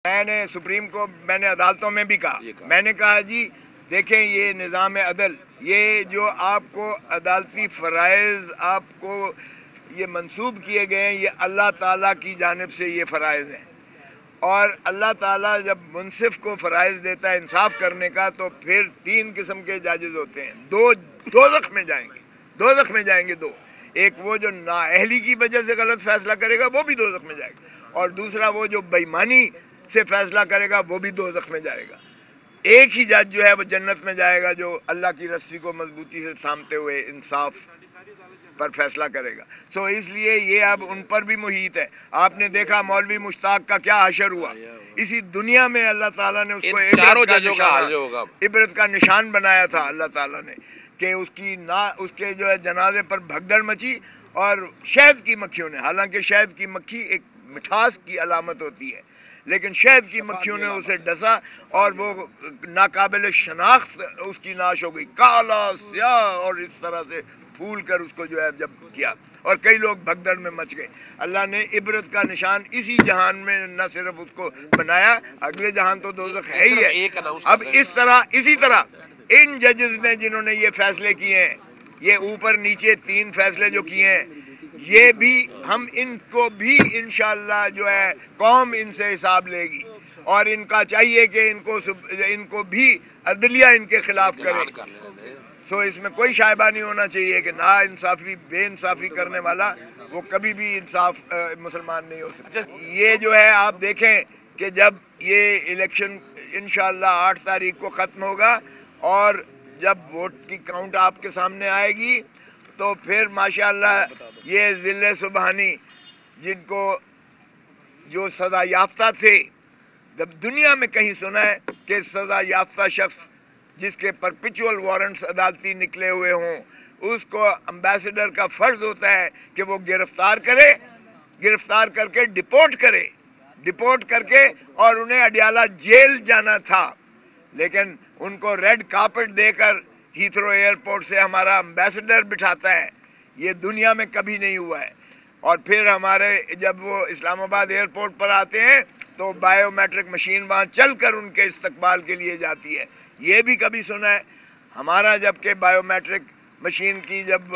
میں نے سپریم کو میں نے عدالتوں میں بھی کہا، میں نے کہا جی دیکھیں یہ نظام عدل، یہ جو آپ کو عدالتی فرائض آپ کو یہ منسوب کیے گئے ہیں، یہ اللہ تعالیٰ کی جانب سے یہ فرائض ہیں، اور اللہ تعالیٰ جب منصف کو فرائض دیتا ہے انصاف کرنے کا تو پھر تین قسم کے جاجز ہوتے ہیں، دو دوزخ میں جائیں گے، دوزخ میں جائیں گے دو، ایک وہ جو نااہلی کی وجہ سے غلط فیصلہ کرے گا وہ بھی دوزخ میں جائے گا، اور دوسرا وہ جو بے ایمانی سے فیصلہ کرے گا وہ بھی دوزخ میں جائے گا۔ ایک ہی جج جو ہے وہ جنت میں جائے گا جو اللہ کی رسی کو مضبوطی سے تھامتے ہوئے انصاف پر فیصلہ کرے گا۔ سو اس لیے یہ اب ان پر بھی محیط ہے۔ آپ نے دیکھا مولوی مشتاق کا کیا حشر ہوا، اسی دنیا میں اللہ تعالیٰ نے اس کو عبرت کا نشان بنایا تھا اللہ تعالیٰ نے، کہ اس کے جو ہے جنازے پر بھگدڑ مچی، اور شہد کی مکھیوں نے، حالانکہ شہد کی مکھی ایک مٹھاس کی علامت ہوتی ہے، لیکن شہد کی مکھیوں نے اسے ڈسا اور وہ ناقابل شناخت اس کی ناش ہو گئی، کالا سیاہ، اور اس طرح سے پھول کر اس کو جو ہے جب کیا، اور کئی لوگ بھگدڑ میں مچ گئے۔ اللہ نے عبرت کا نشان اسی جہان میں نہ صرف اس کو بنایا، اگلے جہان تو دوزخ ہے ہی ہے۔ اب اسی طرح ان ججز نے جنہوں نے یہ فیصلے کیے ہیں، یہ اوپر نیچے تین فیصلے جو کیے ہیں، یہ بھی ہم ان کو بھی انشاءاللہ جو ہے قوم ان سے حساب لے گی، اور ان کا چاہیے کہ ان کو بھی عدلیہ ان کے خلاف کرے۔ سو اس میں کوئی شائبہ نہیں ہونا چاہیے کہ نا انصافی بے انصافی کرنے والا وہ کبھی بھی انصاف مسلمان نہیں ہو سکتا۔ یہ جو ہے آپ دیکھیں کہ جب یہ الیکشن انشاءاللہ 8 تاریخ کو ختم ہوگا اور جب ووٹ کی کاؤنٹ آپ کے سامنے آئے گی تو پھر ماشاءاللہ یہ ذل سبحانی جن کو جو سزا یافتہ تھے، جب دنیا میں کہیں سنا ہے کہ سزا یافتہ شخص جس کے پرپیچول وارنٹس عدالتی نکلے ہوئے ہوں، اس کو امبیسڈر کا فرض ہوتا ہے کہ وہ گرفتار کرے، گرفتار کر کے ڈپورٹ کر کے اور انہیں اڈیالہ جیل جانا تھا، لیکن ان کو ریڈ کارپٹ دے کر ہیتھرو ایئرپورٹ سے ہمارا امبیسڈر بٹھاتا ہے۔ یہ دنیا میں کبھی نہیں ہوا ہے۔ اور پھر ہمارے جب وہ اسلام آباد ایئرپورٹ پر آتے ہیں تو بائیو میٹرک مشین وہاں چل کر ان کے استقبال کے لیے جاتی ہے۔ یہ بھی کبھی سنا ہے ہمارا جبکہ بائیو میٹرک مشین کی جب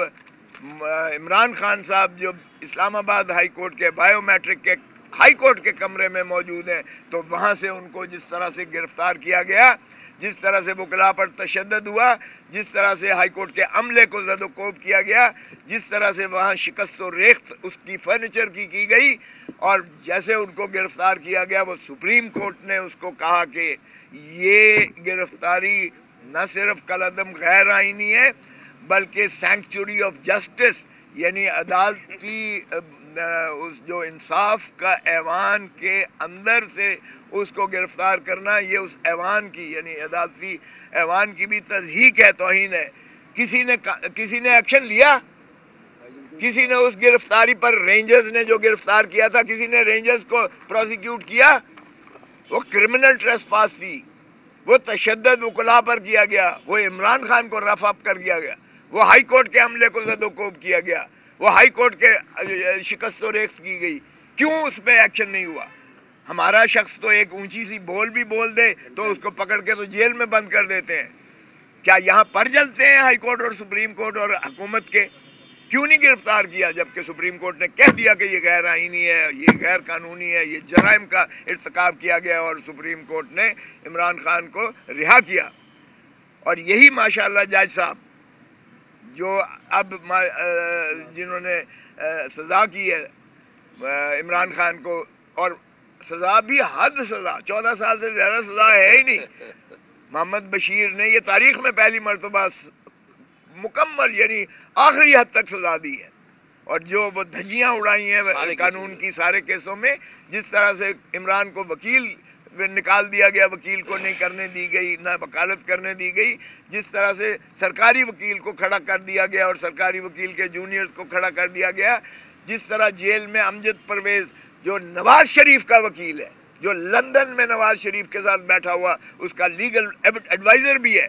عمران خان صاحب جو اسلام آباد ہائی کورٹ کے بائیو میٹرک کے ہائی کورٹ کے کمرے میں موجود ہیں، تو وہاں سے ان کو جس طرح سے گرفتار کیا گیا، جس طرح سے وکلاء پر تشدد ہوا، جس طرح سے ہائی کورٹ کے عملے کو زد و کوب کیا گیا، جس طرح سے وہاں شکست و ریخت اس کی فرنیچر کی گئی، اور جیسے ان کو گرفتار کیا گیا، وہ سپریم کورٹ نے اس کو کہا کہ یہ گرفتاری نہ صرف کالعدم غیر آئینی ہے بلکہ سینکچوری آف جسٹس، یعنی عدالتی اس جو انصاف کا ایوان کے اندر سے اس کو گرفتار کرنا، یہ اس ایوان کی یعنی عدالتی ایوان کی بھی تضحیق ہے، توہین ہے۔ کسی نے ایکشن لیا؟ کسی نے اس گرفتاری پر رینجرز نے جو گرفتار کیا تھا، کسی نے رینجرز کو پروسیکیوٹ کیا؟ وہ کرمنل ٹریسپاس تھی، وہ تشدد وکلاء پر کیا گیا، وہ عمران خان کو رف اپ کر دیا گیا، وہ ہائی کورٹ کے عملے کو زد و کوب کیا گیا، وہ ہائی کورٹ کے شکست و ریخت کی گئی۔ کیوں اس پہ ایکشن نہیں ہوا؟ ہمارا شخص تو ایک اونچی سی بول بھی بول دے تو اس کو پکڑ کے تو جیل میں بند کر دیتے ہیں۔ کیا یہاں پر جلتے ہیں ہائی کورٹ اور سپریم کورٹ اور حکومت کے؟ کیوں نہیں گرفتار کیا جبکہ سپریم کورٹ نے کہہ دیا کہ یہ غیر آئینی ہے، یہ غیر قانونی ہے، یہ جرائم کا ارتکاب کیا گیا، اور سپریم کورٹ نے عمران خان کو رہا کیا۔ اور یہی ماشاءاللہ جج صاحب جو اب جنہوں نے سزا کی ہے عمران خان کو، اور سزا بھی حد سزا، 14 سال سے زیادہ سزا ہے ہی نہیں، محمد بشیر نے یہ تاریخ میں پہلی مرتبہ مکمل یعنی آخری حد تک سزا دی ہے، اور جو وہ دھجیاں اڑائی ہیں قانون کی سارے کیسوں میں، جس طرح سے عمران کو وکیل نکال دیا گیا، وکیل کو نہیں کرنے دی گئی، نہ وکالت کرنے دی گئی، جس طرح سے سرکاری وکیل کو کھڑا کر دیا گیا اور سرکاری وکیل کے جونیئرز کو کھڑا کر دیا گیا، جس طرح جیل میں امجد پرویز جو نواز شریف کا وکیل ہے، جو لندن میں نواز شریف کے ساتھ بیٹھا ہوا اس کا لیگل ایڈوائزر بھی ہے،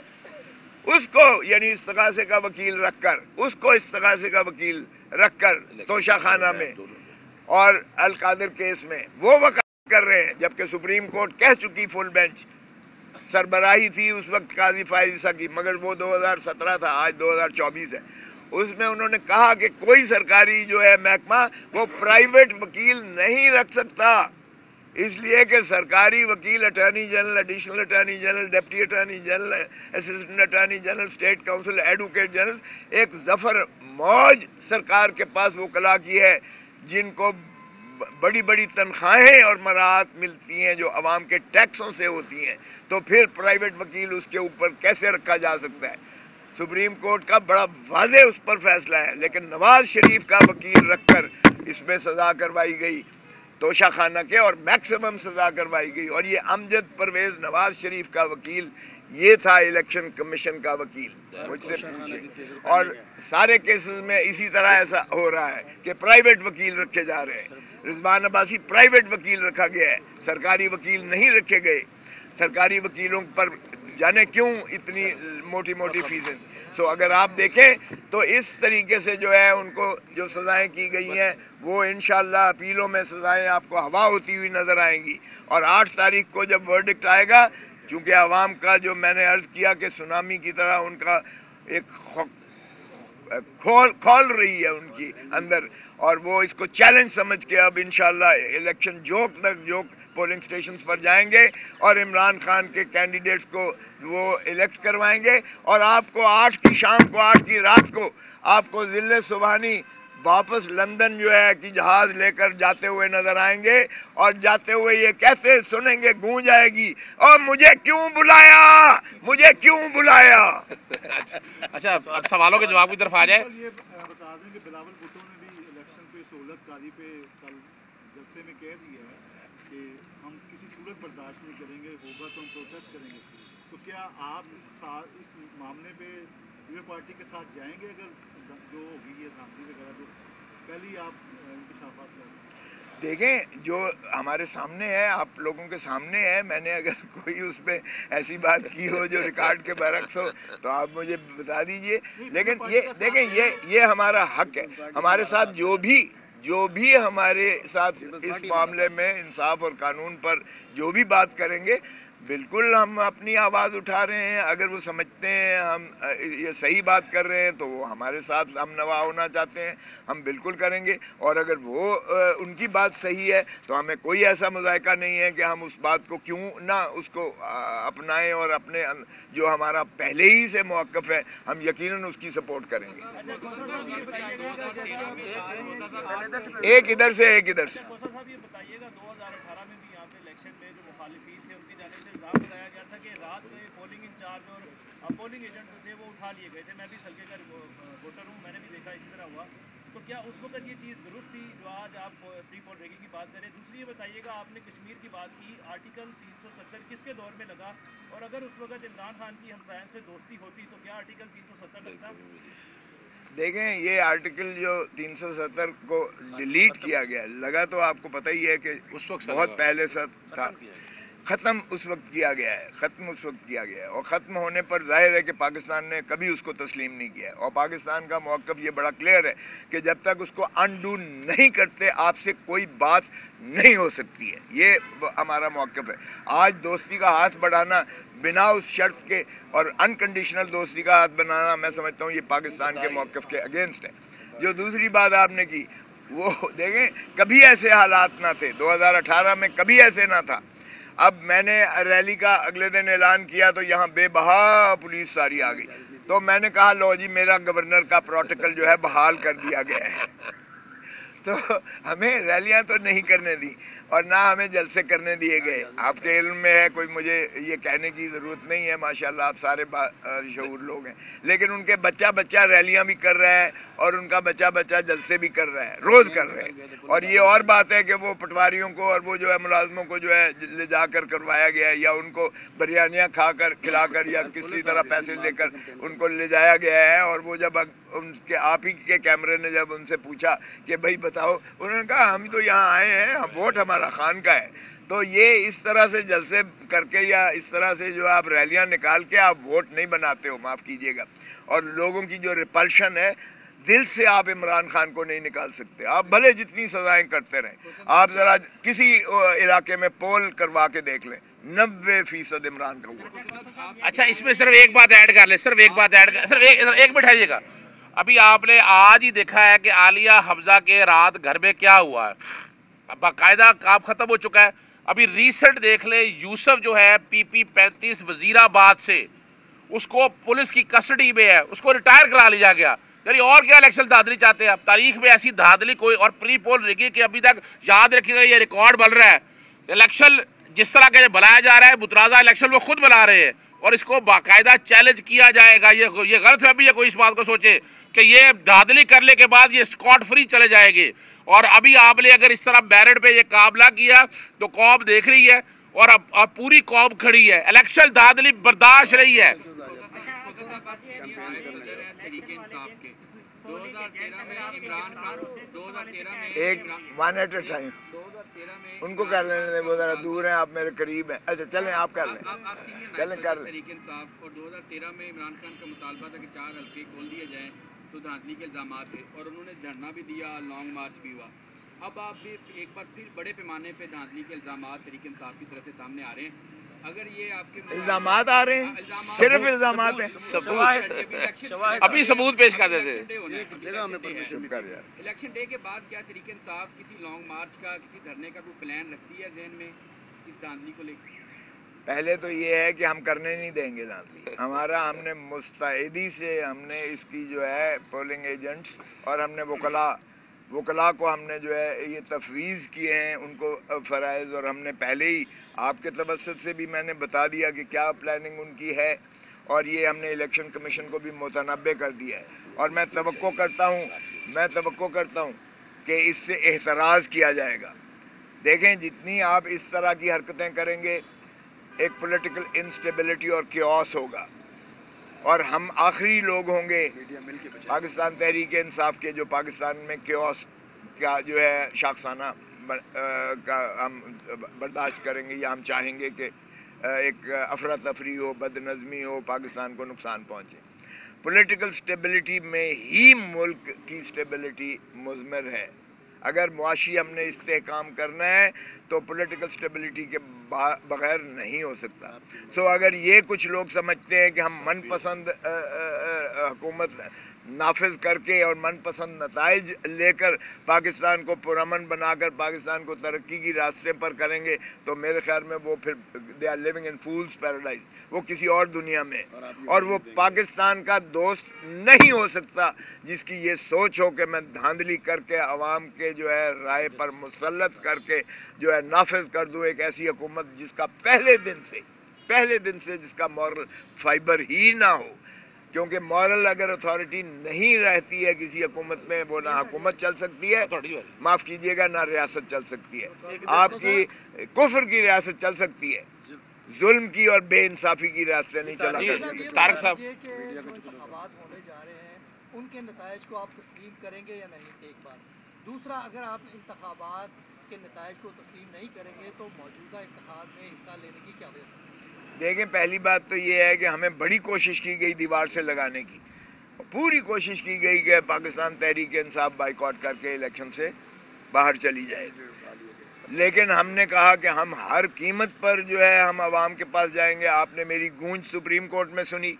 اس کو یعنی استغاثے کا وکیل رکھ کر توشہ خانہ میں اور القادر کیس میں وہ कर रहे हैं, जबकि सुप्रीम कोर्ट कह चुकी, फुल बेंच सरबराही थी उस वक्त काजी फायज ईसा की, मगर वो 2017 था, आज 2024 है। उसमें उन्होंने कहा कि कोई सरकारी जो है महकमा वो प्राइवेट वकील नहीं रख सकता, इसलिए कि सरकारी वकील attorney general, additional attorney general, deputy attorney general, assistant attorney general, state council, advocate general, एक जफर मौज सरकार के पास वकला की है जिनको बड़ी बड़ी तनख्वाहें और मराहत मिलती हैं जो अवाम के टैक्सों से होती हैं, तो फिर प्राइवेट वकील उसके ऊपर कैसे रखा जा सकता है? सुप्रीम कोर्ट का बड़ा वाज़े उस पर फैसला है, लेकिन नवाज शरीफ का वकील रखकर इसमें सजा करवाई गई, तोशा खाना के, और मैक्सिमम सजा करवाई गई। और ये अमजद परवेज नवाज शरीफ का वकील, ये था इलेक्शन कमीशन का वकील, मुझसे पूछिए। और सारे केसेस में इसी तरह ऐसा हो रहा है कि प्राइवेट वकील रखे जा रहे हैं। रिजवान अब्बासी प्राइवेट वकील रखा गया है, सरकारी वकील नहीं रखे गए। सरकारी वकीलों पर जाने क्यों इतनी मोटी मोटी फीसें। तो अगर आप देखें तो इस तरीके से जो है उनको जो सजाएं की गई हैं वो इंशाअल्लाह अपीलों में सजाएं आपको हवा होती हुई नजर आएंगी। और 8 तारीख को जब वर्डिक्ट आएगा, चूंकि आवाम का जो मैंने अर्ज किया कि सुनामी की तरह उनका एक खोल रही है उनकी अंदर, और वो इसको चैलेंज समझ के अब इंशाअल्लाह इलेक्शन जोक पोलिंग स्टेशंस पर जाएंगे और इमरान खान के कैंडिडेट्स को वो इलेक्ट करवाएंगे। और आपको 8 की शाम को, 8 की रात को आपको जिले सुबहानी वापस लंदन जो है कि जहाज लेकर जाते हुए नजर आएंगे, और जाते हुए ये कैसे सुनेंगे, गूंज आएगी, और मुझे क्यों बुलाया, मुझे क्यों बुलाया। अच्छा, अब सवालों के जवाब की तरफ आ जाए। ये बता दें कि बिलावल भुट्टो ने भी इलेक्शन पे सहूलतकारी पे कल जलसे में कह दिया है कि हम किसी सूरत बर्दाश्त नहीं करेंगे, होगा तो हम प्रोटेस्ट करेंगे। तो क्या आप इस मामले पे लेबर पार्टी के साथ जाएंगे अगर जो होगी ये धांधली वगैरह जो पहले आप इंकशाफात करें? देखें, जो हमारे सामने है, आप लोगों के सामने है, मैंने अगर कोई उसमें ऐसी बात की हो जो रिकॉर्ड के बरक्स हो तो आप मुझे बता दीजिए। लेकिन ये देखें, ये हमारा हक है। हमारे साथ जो भी हमारे साथ इस मामले में इंसाफ और कानून पर जो भी बात करेंगे, बिल्कुल हम अपनी आवाज़ उठा रहे हैं। अगर वो समझते हैं हम ये सही बात कर रहे हैं तो वो हमारे साथ हम नवा होना चाहते हैं, हम बिल्कुल करेंगे। और अगर वो उनकी बात सही है तो हमें कोई ऐसा मुज़ायका नहीं है कि हम उस बात को क्यों ना उसको अपनाएं, और अपने जो हमारा पहले ही से मौक़िफ़ है हम यकीनन उसकी सपोर्ट करेंगे। एक इधर से एक इधर से। बताया गया था कि रात में पोलिंग इंचार्ज और पोलिंग एजेंट जो थे वो उठा लिए गए थे। मैं भी सलके का वोटर हूँ, मैंने भी देखा इसी तरह हुआ। तो क्या उस वक्त ये चीज़ दुरुस्त थी जो आज आप प्री पोल रैगिंग की बात करें? दूसरी ये बताइएगा, आपने कश्मीर की बात की, आर्टिकल 370 किसके दौर में लगा, और अगर उस वक्त इमरान खान की हमसायन से दोस्ती होती तो क्या आर्टिकल 370 लगता? देखें, ये आर्टिकल जो 370 को डिलीट किया गया लगा तो आपको पता ही है कि उस वक्त बहुत पहले से था, ख़त्म उस वक्त किया गया है, ख़त्म उस वक्त किया गया है। और ख़त्म होने पर जाहिर है कि पाकिस्तान ने कभी उसको तस्लीम नहीं किया है। और पाकिस्तान का मौक़िफ़ ये बड़ा क्लियर है कि जब तक उसको अनडू नहीं करते आपसे कोई बात नहीं हो सकती है। ये हमारा मौक़िफ़ है। आज दोस्ती का हाथ बढ़ाना बिना उस शर्त के और अनकंडीशनल दोस्ती का हाथ बनाना, मैं समझता हूँ ये पाकिस्तान के मौक़िफ़ के अगेंस्ट है। जो दूसरी बात आपने की, वो देखें, कभी ऐसे हालात ना थे, 2018 में कभी ऐसे ना था। अब मैंने रैली का अगले दिन ऐलान किया तो यहाँ बेबहा पुलिस सारी आ गई, तो मैंने कहा लो जी, मेरा गवर्नर का प्रोटोकॉल जो है बहाल कर दिया गया है। तो हमें रैलियां तो नहीं करने दी और ना हमें जलसे करने दिए गए। आपके इल्म में है, कोई मुझे ये कहने की ज़रूरत नहीं है, माशाल्लाह आप सारे शऊर लोग हैं। लेकिन उनके बच्चा रैलियां भी कर रहा है और उनका बच्चा जलसे भी कर रहा है, रोज़ कर रहे हैं। और ये और बात है कि वो पटवारियों को और वो जो है मुलाजमों को जो है ले जाकर करवाया गया है, या उनको बिरयानियाँ खिलाकर या किसी तरह पैसे लेकर उनको ले जाया गया है। और वो जब उनके आप ही के कैमरे ने जब उनसे पूछा कि भाई बताओ, उन्होंने कहा हम तो यहाँ आए हैं, वोट हमारा खान का है। तो ये इस तरह से जलसे करके या इस तरह से जो आप रैलियां निकाल के आप वोट नहीं बनाते हो, माफ़ कीजिएगा। और लोगों की जो रिपल्शन है दिल से आप इमरान खान को नहीं निकाल सकते। आप भले जितनी सजाएं करते रहें, आप जरा किसी इलाके में पोल करवा के देख लें, 90% इमरान का हुआ। अच्छा, इसमें सिर्फ एक बात ऐड कर ले, सिर्फ एक बात ऐड कर, सिर्फ एक मिनट हटिएगा। अभी आपने आज ही देखा है कि आलिया हफ्जा के रात घर में क्या हुआ है, बाकायदा काम खत्म हो चुका है। अभी रीसेंट देख ले, यूसुफ जो है PP 35 वजीराबाद से, उसको पुलिस की कस्टडी में है, उसको रिटायर करा लिया गया। यानी और क्या इलेक्शन धांधली चाहते हैं आप? तारीख में ऐसी धांधली कोई, और प्री पोल रिगी कि अभी तक याद रखिएगा ये रिकॉर्ड बन रहा है। इलेक्शन जिस तरह के बुलाया जा रहा है, बुतराजा इलेक्शन वो खुद बुला रहे हैं, और इसको बाकायदा चैलेंज किया जाएगा। ये गलत है अभी, ये कोई इस बात को सोचे कि ये धांधली करने के बाद ये स्कॉट फ्री चले जाएंगे। और अभी आपने अगर इस तरह बैरड पे ये काबला किया तो कौम देख रही है, और अब पूरी कौम खड़ी है। इलेक्शन धांधली बर्दाश्त रही है। 1 at a time उनको कर लेने दें, वो जरा दूर हैं, आप मेरे करीब हैं। अच्छा चलें, आप कर लें, चलें कर लें। तहरीक इंसाफ और 2013 में इमरान खान का मुतालबा था कि 4 हल्के खोल दिए जाएं, तो धांधली के इल्जाम थे, और उन्होंने धरना भी दिया, लॉन्ग मार्च भी हुआ। अब आप भी एक बार फिर बड़े पैमाने पे धांधली के इल्जाम तहरीक इंसाफ की तरफ से सामने आ रहे हैं। अगर ये आपके इल्जाम आ रहे हैं, सिर्फ इल्जाम हैं, अभी सबूत पेश कर देते। इलेक्शन डे के बाद क्या तहरीक इंसाफ किसी लॉन्ग मार्च का, किसी धरने का कोई प्लान रखती है जहन में इस धांधली को लेकर? पहले तो ये है कि हम करने नहीं देंगे धांधली। हमारा, हमने मुस्तैदी से हमने इसकी जो है पोलिंग एजेंट्स और हमने वकला को हमने जो है ये तफवीज़ किए हैं उनको फ़राइज़, और हमने पहले ही आपके तवस्सुत से भी मैंने बता दिया कि क्या प्लानिंग उनकी है, और ये हमने इलेक्शन कमीशन को भी मुतनब्बे कर दिया है। और मैं तवक्को करता हूँ कि इससे एहतराज़ किया जाएगा। देखें, जितनी आप इस तरह की हरकतें करेंगे, एक पॉलिटिकल इंस्टेबिलिटी और कियोस होगा, और हम आखिरी लोग होंगे पाकिस्तान तहरीक इंसाफ के जो पाकिस्तान में कियोस का जो है शाखसाना का हम बर्दाश्त करेंगे, या हम चाहेंगे कि एक अफरा तफरी हो, बदनज़मी हो, पाकिस्तान को नुकसान पहुंचे। पॉलिटिकल स्टेबिलिटी में ही मुल्क की स्टेबिलिटी मुज़मर है। अगर मुआशी हमने इससे काम करना है तो पॉलिटिकल स्टेबिलिटी के बगैर नहीं हो सकता। सो अगर ये कुछ लोग समझते हैं कि हम मनपसंद हुकूमत नाफिज करके और मनपसंद नताइज लेकर पाकिस्तान को पुरअमन बनाकर पाकिस्तान को तरक्की की रास्ते पर करेंगे, तो मेरे ख्याल में वो फिर they are living in fool's paradise, वो किसी और दुनिया में, और वो पाकिस्तान का दोस्त नहीं हो सकता जिसकी ये सोच हो कि मैं धांधली करके अवाम के जो है राय पर मुसल्लत करके जो है नाफिज कर दूं एक ऐसी हुकूमत जिसका पहले दिन से जिसका मॉरल फाइबर ही ना हो। क्योंकि मॉरल अगर अथॉरिटी नहीं रहती है किसी हुकूमत में, वो ना हुकूमत चल सकती है, माफ कीजिएगा, ना रियासत चल सकती है। आपकी कुफ्र की रियासत चल सकती है, जुल्म की और बेइंसाफी की रियासत नहीं चला सकती। तारक साहब, इंतखाबात होने जा रहे हैं, उनके नताइज को आप तस्लीम करेंगे या नहीं? एक बात। दूसरा, अगर आप इंतखाबात के नताइज को तस्लीम नहीं करेंगे तो मौजूदा इंतखाब में हिस्सा लेने की क्या वजह है? देखें, पहली बात तो ये है कि हमें बड़ी कोशिश की गई दीवार से लगाने की, पूरी कोशिश की गई कि पाकिस्तान तहरीक इंसाफ बाइकआउट करके इलेक्शन से बाहर चली जाए, लेकिन हमने कहा कि हम हर कीमत पर जो है हम आवाम के पास जाएंगे। आपने मेरी गूंज सुप्रीम कोर्ट में सुनी,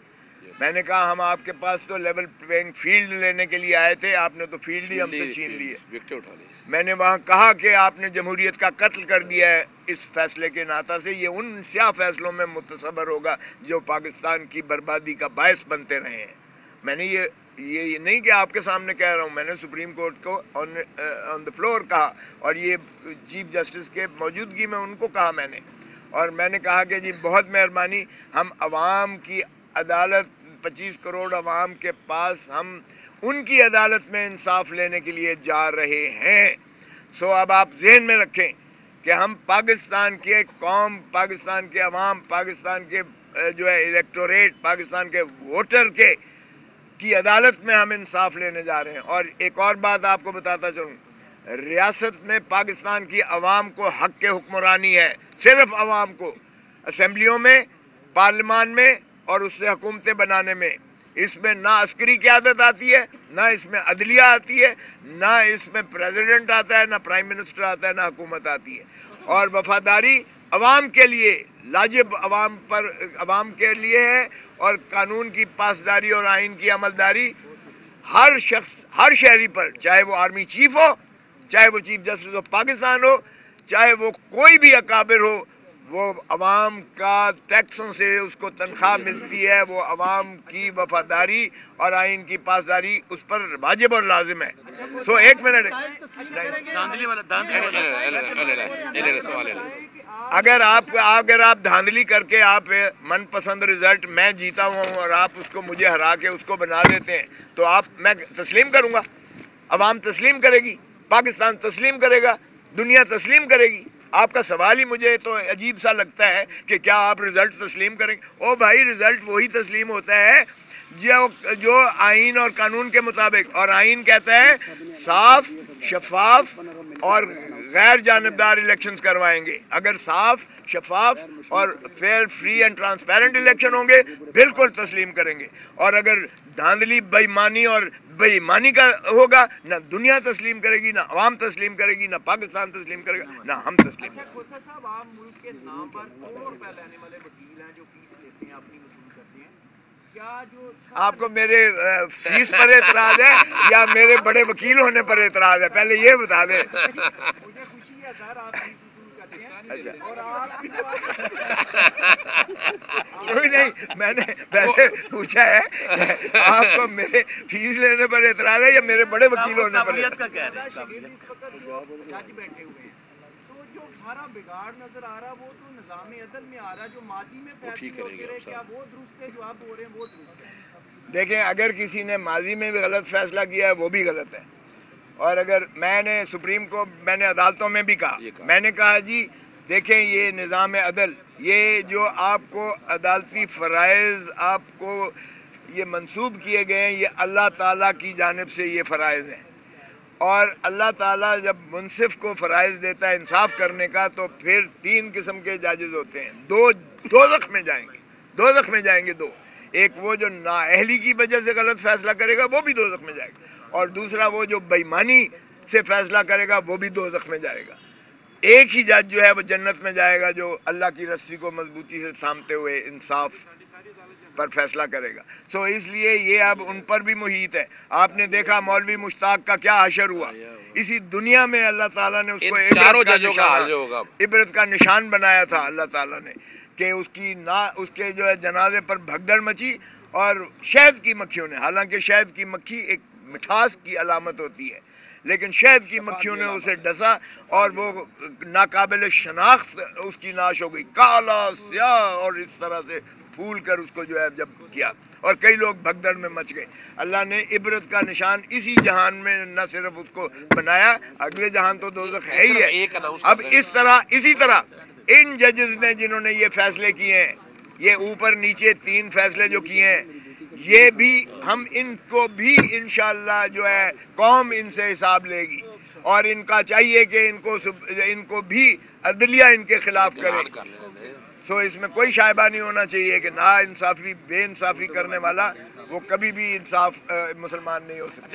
मैंने कहा हम आपके पास तो लेवल प्लेइंग फील्ड लेने के लिए आए थे, आपने तो फील्ड ही हमसे छीन लिए। मैंने वहां कहा कि आपने जमहूरियत का कत्ल कर दिया है इस फैसले के नाता से, ये उन स्याह फैसलों में मुतसबर होगा जो पाकिस्तान की बर्बादी का बायस बनते रहे हैं। मैंने ये नहीं कि आपके सामने कह रहा हूं, मैंने सुप्रीम कोर्ट को ऑन द फ्लोर कहा, और ये चीफ जस्टिस के मौजूदगी में उनको कहा मैंने, और मैंने कहा कि जी बहुत मेहरबानी, हम अवाम की अदालत 25 करोड़ अवाम के पास हम उनकी अदालत में इंसाफ लेने के लिए जा रहे हैं। सो अब आप ज़हन में रखें कि हम पाकिस्तान के कौम, पाकिस्तान के अवाम, पाकिस्तान के जो है इलेक्टोरेट, पाकिस्तान के वोटर की अदालत में हम इंसाफ लेने जा रहे हैं। और एक और बात आपको बताता चलूं, रियासत में पाकिस्तान की अवाम को हक के हुक्मरानी है, सिर्फ अवाम को, असेंबलियों में, पार्लियामान में और उससे हुकूमतें बनाने में। اس میں نہ عسکری قیادت آتی ہے، نہ اس میں عدلیہ آتی ہے، نہ اس میں پریزیڈنٹ آتا ہے، نہ پرائم منسٹر آتا ہے، نہ حکومت آتی ہے. اور وفاداری عوام کے لیے، لاجب عوام کے لیے ہے. اور قانون کی پاسداری اور آئین کی عملداری ہر شخص، ہر شہری پر، چاہے وہ آرمی چیف ہو، چاہے وہ چیف جسٹس آف پاکستان ہو، چاہے وہ کوئی بھی اکابر ہو، وہ عوام کا ٹیکسوں سے اس کو تنخواہ ملتی ہے، وہ عوام کی وفاداری اور آئین کی پاسداری اس پر واجب اور لازم ہے. سو ایک منٹ، اگر آپ دھاندلی کر کے آپ من پسند رزلٹ میں جیتا ہوا ہوں اور آپ اس کو مجھے ہرا کے اس کو بنا دیتے ہیں تو میں تسلیم کروں گا، عوام تسلیم کرے گی، پاکستان تسلیم کرے گا، دنیا تسلیم کرے گی. آپ کا سوال ہی مجھے تو عجیب سا لگتا ہے کہ کیا آپ رزلٹ تسلیم کریں گے؟ او بھائی، رزلٹ وہی تسلیم ہوتا ہے جو آئین اور قانون کے مطابق، اور آئین کہتا ہے صاف، شفاف اور غیر جانبدار الیکشنز کروائیں گے. اگر صاف، شفاف اور fair, free and transparent election ہوں گے بالکل تسلیم کریں گے. اور اگر دھاندلی، بےایمانی اور بےایمانی کا ہوگا، نہ دنیا تسلیم کرے گی، نہ عوام تسلیم کرے گی، نہ پاکستان تسلیم کرے گا، نہ ہم تسلیم کریں گے. کھوسا صاحب، آپ ملک کے نام پر کروڑ روپے لینے والے وکیل ہیں جو فیس لیتے ہیں، اپنی وصول کرتے ہیں. کیا جو آپ کو میرے فیس پر اعتراض ہے یا میرے بڑے وکیل ہونے پر اعتراض ہے؟ پہلے یہ بتا دیں. مجھے خوشی ہے سر، آپ فیس وصول کرتے ہیں اور آپ کی کوئی نہیں، میں نے پہلے پوچھا ہے آپ کو میرے فیس لینے پر اعتراض ہے یا میرے بڑے وکیل ہونے پر؟ اس وقت جو جج بیٹھے ہوئے ہیں، تو جو سارا بگاڑ نظر آ رہا وہ تو نظام عدل میں آ رہا، جو ماضی میں فیصلے ہوتے رہے، کیا وہ درست ہے؟ جو آپ بول رہے ہیں وہ درست ہے؟ دیکھیں، اگر کسی نے ماضی میں بھی غلط فیصلہ کیا ہے وہ بھی غلط ہے. اور اگر میں نے سپریم کو، میں نے عدالتوں میں بھی کہا، میں نے کہا جی دیکھیں یہ نظام عدل، یہ جو آپ کو عدالتی فرائض آپ کو یہ منسوب کیے گئے ہیں، یہ اللہ تعالیٰ کی جانب سے یہ فرائض ہیں. اور اللہ تعالیٰ جب منصف کو فرائض دیتا ہے انصاف کرنے کا، تو پھر 3 قسم کے ججز ہوتے ہیں. دو دوزخ میں جائیں گے، دوزخ میں جائیں گے دو. ایک وہ جو نااہلی کی وجہ سے غلط فیصلہ کرے گا وہ بھی دوزخ میں جائے گا، اور دوسرا وہ جو بےایمانی سے فیصلہ کرے گا وہ بھی دوزخ میں جائے گا. ایک ہی جج جو ہے وہ جنت میں جائے گا، جو اللہ کی رسی کو مضبوطی سے تھامتے ہوئے انصاف پر فیصلہ کرے گا. سو اس لیے یہ اب ان پر بھی محیط ہے. آپ نے دیکھا مولوی مشتاق کا کیا حشر ہوا. اسی دنیا میں اللہ تعالیٰ نے اس کو عبرت کا نشان بنایا تھا اللہ تعالیٰ نے، کہ اس کے جو ہے جنازے پر بھگدڑ مچی، اور شہد کی مکھیوں نے، حالانکہ شہد کی مکھی ایک مٹھاس کی علامت ہوتی ہے، لیکن شہد کی مکھیوں نے اسے ڈسا اور وہ ناقابل شناخت اس کی ناش ہو گئی، کالا سیاہ، اور اس طرح سے پھول کر اس کو جو ہے جب کیا، اور کئی لوگ بھگدڑ میں مچ گئے. اللہ نے عبرت کا نشان اسی جہان میں نہ صرف اس کو بنایا، اگلے جہان تو دوزخ ہے ہی ہے. اب اسی طرح ان ججز نے جنہوں نے یہ فیصلے کیے ہیں، یہ اوپر نیچے 3 فیصلے جو کیے ہیں، یہ بھی ہم ان کو بھی انشاءاللہ جو ہے قوم ان سے حساب لے گی، اور ان کا چاہیے کہ ان کو بھی عدلیہ ان کے خلاف کرے. سو اس میں کوئی شائبہ نہیں ہونا چاہیے کہ نا انصافی، بے انصافی کرنے والا وہ کبھی بھی انصاف مسلمان نہیں ہو سکتا.